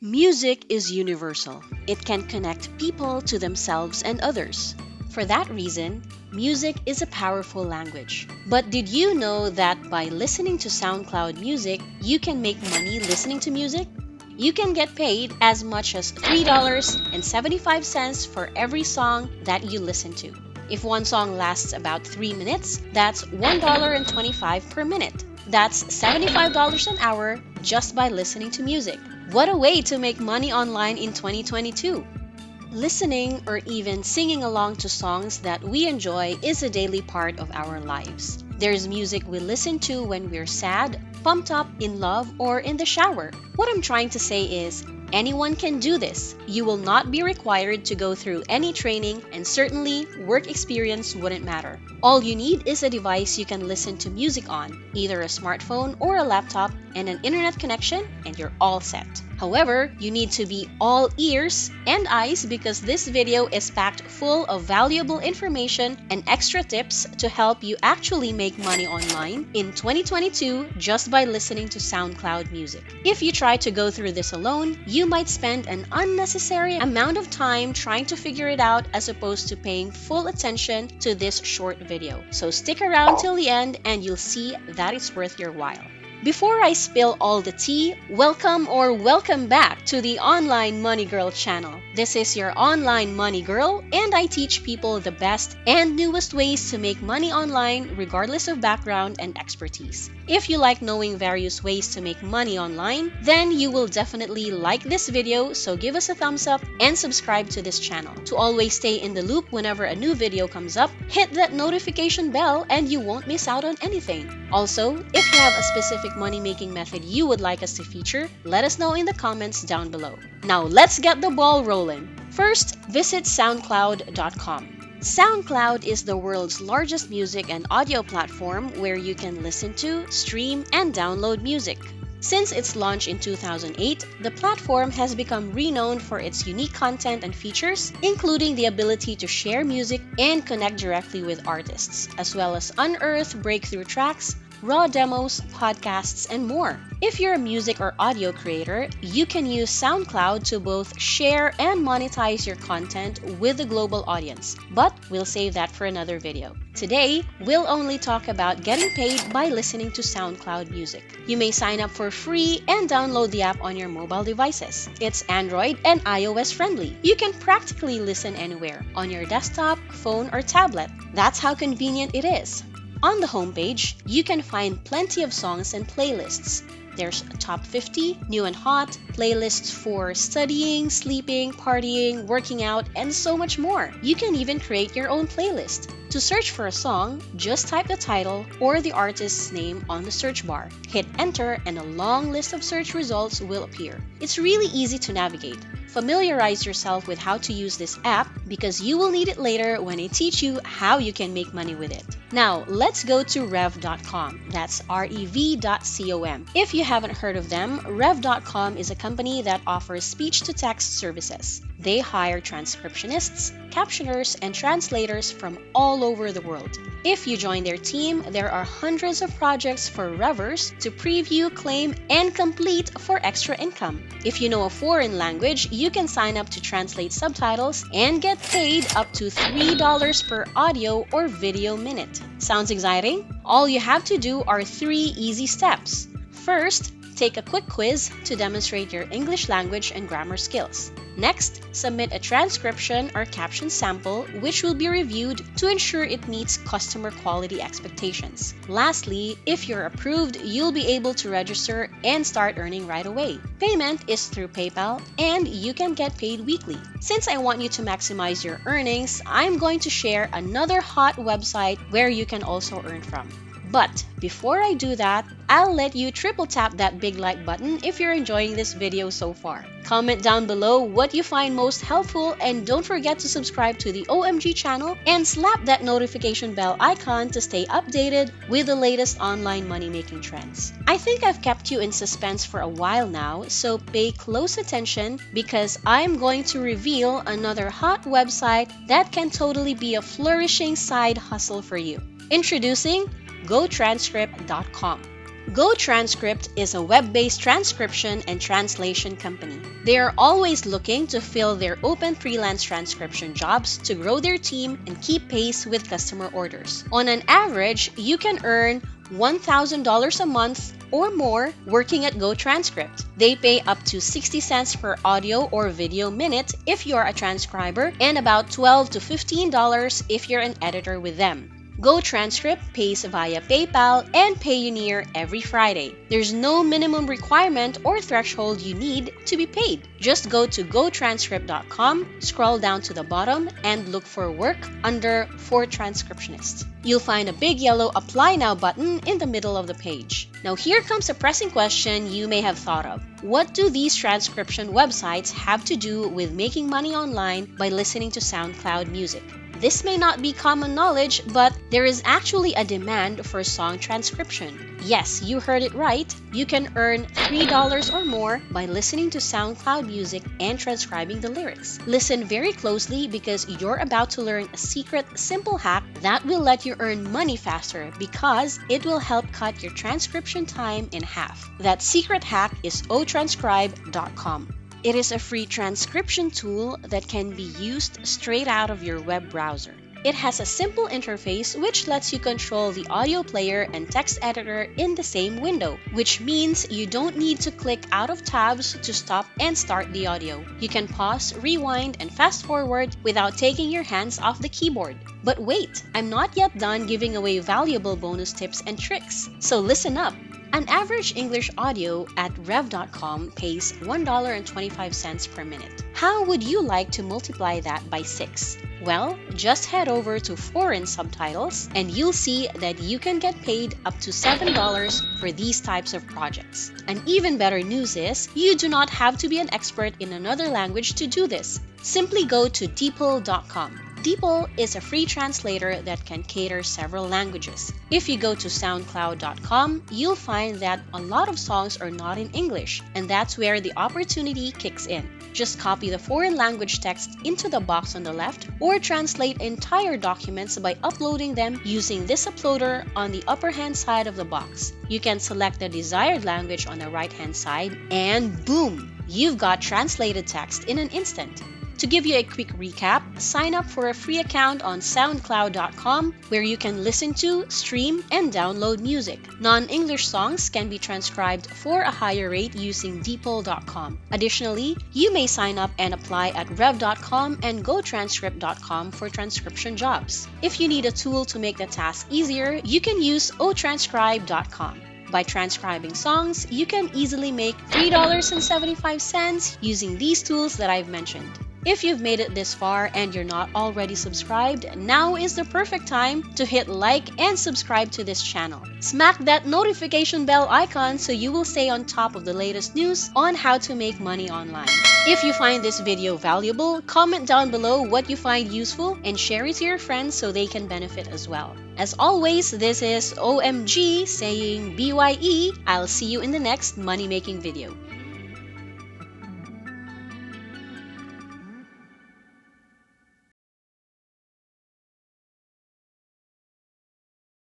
Music is universal. It can connect people to themselves and others. For that reason, music is a powerful language. But did you know that by listening to SoundCloud music, you can make money listening to music? You can get paid as much as $3.75 for every song that you listen to. If one song lasts about 3 minutes, that's $1.25 per minute. That's $75 an hour just by listening to music. What a way to make money online in 2022! Listening or even singing along to songs that we enjoy is a daily part of our lives. There's music we listen to when we're sad, pumped up, in love, or in the shower. What I'm trying to say is, anyone can do this. You will not be required to go through any training, and certainly work experience wouldn't matter. All you need is a device you can listen to music on, either a smartphone or a laptop, and an internet connection, and you're all set. However, you need to be all ears and eyes because this video is packed full of valuable information and extra tips to help you actually make money online in 2022 just by listening to SoundCloud music. If you try to go through this alone, you might spend an unnecessary amount of time trying to figure it out as opposed to paying full attention to this short video. So stick around till the end and you'll see that it's worth your while. Before I spill all the tea, welcome back to the Online Money Girl channel. This is your online money girl, and I teach people the best and newest ways to make money online regardless of background and expertise. If you like knowing various ways to make money online, then you will definitely like this video, so give us a thumbs up and subscribe to this channel. To always stay in the loop whenever a new video comes up, hit that notification bell and you won't miss out on anything. Also, if you have a specific money-making method you would like us to feature, let us know in the comments down below. Now let's get the ball rolling. First, visit SoundCloud.com. SoundCloud is the world's largest music and audio platform where you can listen to, stream, and download music. Since its launch in 2008, the platform has become renowned for its unique content and features, including the ability to share music and connect directly with artists, as well as unearth breakthrough tracks, raw demos, podcasts, and more. If you're a music or audio creator, you can use SoundCloud to both share and monetize your content with a global audience, but we'll save that for another video. Today, we'll only talk about getting paid by listening to SoundCloud music. You may sign up for free and download the app on your mobile devices. It's Android and iOS friendly. You can practically listen anywhere, on your desktop, phone, or tablet. That's how convenient it is. On the homepage, you can find plenty of songs and playlists. There's Top 50, New and Hot, playlists for studying, sleeping, partying, working out, and so much more. You can even create your own playlist. To search for a song, just type the title or the artist's name on the search bar. Hit enter and a long list of search results will appear. It's really easy to navigate. Familiarize yourself with how to use this app because you will need it later when I teach you how you can make money with it. Now, let's go to rev.com. That's rev.com. If you haven't heard of them, rev.com is a company that offers speech-to-text services. They hire transcriptionists, captioners, and translators from all over the world. If you join their team, there are hundreds of projects for Revers to preview, claim, and complete for extra income. If you know a foreign language, you can sign up to translate subtitles and get paid up to $3 per audio or video minute. Sounds exciting? All you have to do are 3 easy steps. First, take a quick quiz to demonstrate your English language and grammar skills. Next, submit a transcription or caption sample which will be reviewed to ensure it meets customer quality expectations. Lastly, if you're approved, you'll be able to register and start earning right away. Payment is through PayPal and you can get paid weekly. Since I want you to maximize your earnings, I'm going to share another hot website where you can also earn from. But before I do that, I'll let you triple tap that big like button if you're enjoying this video so far. Comment down below what you find most helpful and don't forget to subscribe to the OMG channel and slap that notification bell icon to stay updated with the latest online money-making trends. I think I've kept you in suspense for a while now, so pay close attention because I'm going to reveal another hot website that can totally be a flourishing side hustle for you. Introducing GoTranscript.com. Go Transcript is a web-based transcription and translation company. They are always looking to fill their open freelance transcription jobs to grow their team and keep pace with customer orders. On an average, you can earn $1,000 a month or more working at Go Transcript. They pay up to 60 cents per audio or video minute if you're a transcriber and about $12 to $15 if you're an editor with them. Go Transcript pays via PayPal and Payoneer every Friday. There's no minimum requirement or threshold you need to be paid. Just go to gotranscript.com, scroll down to the bottom, and look for work under For Transcriptionists. You'll find a big yellow Apply Now button in the middle of the page. Now here comes a pressing question you may have thought of. What do these transcription websites have to do with making money online by listening to SoundCloud music? This may not be common knowledge, but there is actually a demand for song transcription. Yes, you heard it right. You can earn $3 or more by listening to SoundCloud music and transcribing the lyrics. Listen very closely because you're about to learn a secret, simple hack that will let you earn money faster because it will help cut your transcription time in half. That secret hack is otranscribe.com. It is a free transcription tool that can be used straight out of your web browser. It has a simple interface which lets you control the audio player and text editor in the same window, which means you don't need to click out of tabs to stop and start the audio. You can pause, rewind, and fast forward without taking your hands off the keyboard. But wait, I'm not yet done giving away valuable bonus tips and tricks. So listen up. An average English audio at rev.com pays $1.25 per minute. How would you like to multiply that by 6? Well, just head over to Foreign Subtitles and you'll see that you can get paid up to $7 for these types of projects. And even better news is, you do not have to be an expert in another language to do this. Simply go to DeepL.com. DeepL is a free translator that can cater several languages. If you go to SoundCloud.com, you'll find that a lot of songs are not in English, and that's where the opportunity kicks in. Just copy the foreign language text into the box on the left, or translate entire documents by uploading them using this uploader on the upper hand side of the box. You can select the desired language on the right hand side, and boom! You've got translated text in an instant. To give you a quick recap, sign up for a free account on SoundCloud.com where you can listen to, stream, and download music. Non-English songs can be transcribed for a higher rate using DeepL.com. Additionally, you may sign up and apply at Rev.com and GoTranscript.com for transcription jobs. If you need a tool to make the task easier, you can use otranscribe.com. By transcribing songs, you can easily make $3.75 using these tools that I've mentioned. If you've made it this far and you're not already subscribed, now is the perfect time to hit like and subscribe to this channel. Smack that notification bell icon so you will stay on top of the latest news on how to make money online. If you find this video valuable, comment down below what you find useful and share it to your friends so they can benefit as well. As always, this is OMG saying BYE. I'll see you in the next money making video.